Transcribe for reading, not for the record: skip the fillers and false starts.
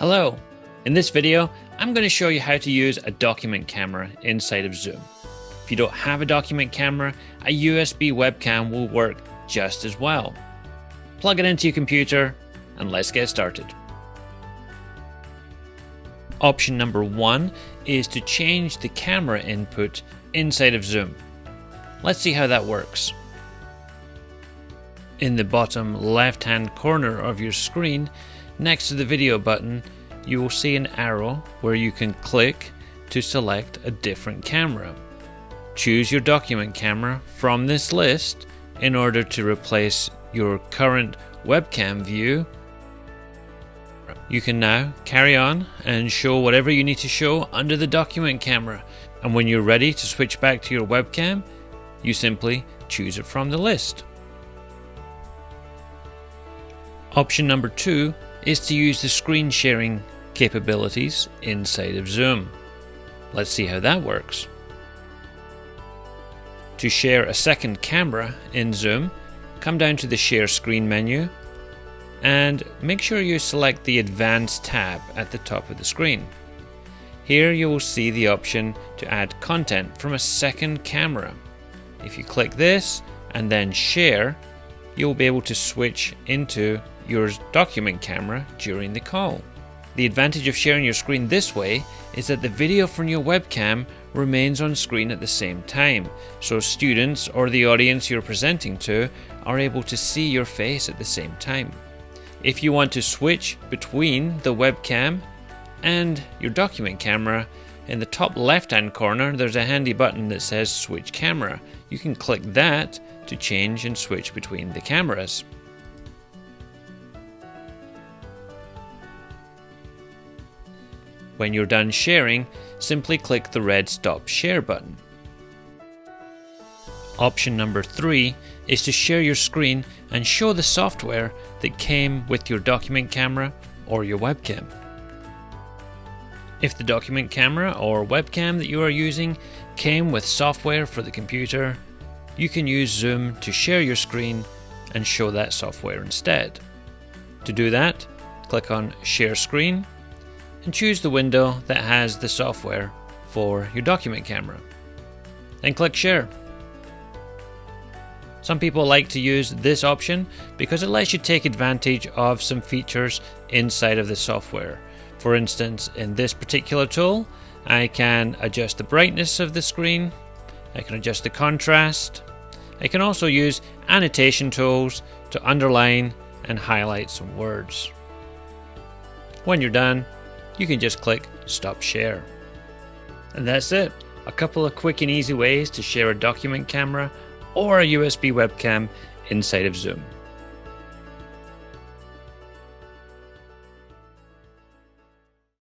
Hello! In this video, I'm going to show you how to use a document camera inside of Zoom. If you don't have a document camera, a USB webcam will work just as well. Plug it into your computer and let's get started. Option number 1 is to change the camera input inside of Zoom. Let's see how that works. In the bottom left-hand corner of your screen, next to the video button, you will see an arrow where you can click to select a different camera. Choose your document camera from this list in order to replace your current webcam view. You can now carry on and show whatever you need to show under the document camera, and when you're ready to switch back to your webcam, you simply choose it from the list. Option number 2 is to use the screen sharing capabilities inside of Zoom. Let's see how that works. To share a second camera in Zoom, come down to the Share Screen menu and make sure you select the Advanced tab at the top of the screen. Here you will see the option to add content from a second camera. If you click this and then Share, you'll be able to switch into your document camera during the call. The advantage of sharing your screen this way is that the video from your webcam remains on screen at the same time, so students or the audience you're presenting to are able to see your face at the same time. If you want to switch between the webcam and your document camera, in the top left-hand corner there's a handy button that says Switch Camera. You can click that to change and switch between the cameras. When you're done sharing, simply click the red Stop Share button. Option number 3 is to share your screen and show the software that came with your document camera or your webcam. If the document camera or webcam that you are using came with software for the computer, you can use Zoom to share your screen and show that software instead. To do that, click on Share Screen and choose the window that has the software for your document camera. Then click Share. Some people like to use this option because it lets you take advantage of some features inside of the software. For instance, in this particular tool, I can adjust the brightness of the screen, I can adjust the contrast, I can also use annotation tools to underline and highlight some words. When you're done, you can just click Stop Share. And that's it. A couple of quick and easy ways to share a document camera or a USB webcam inside of Zoom.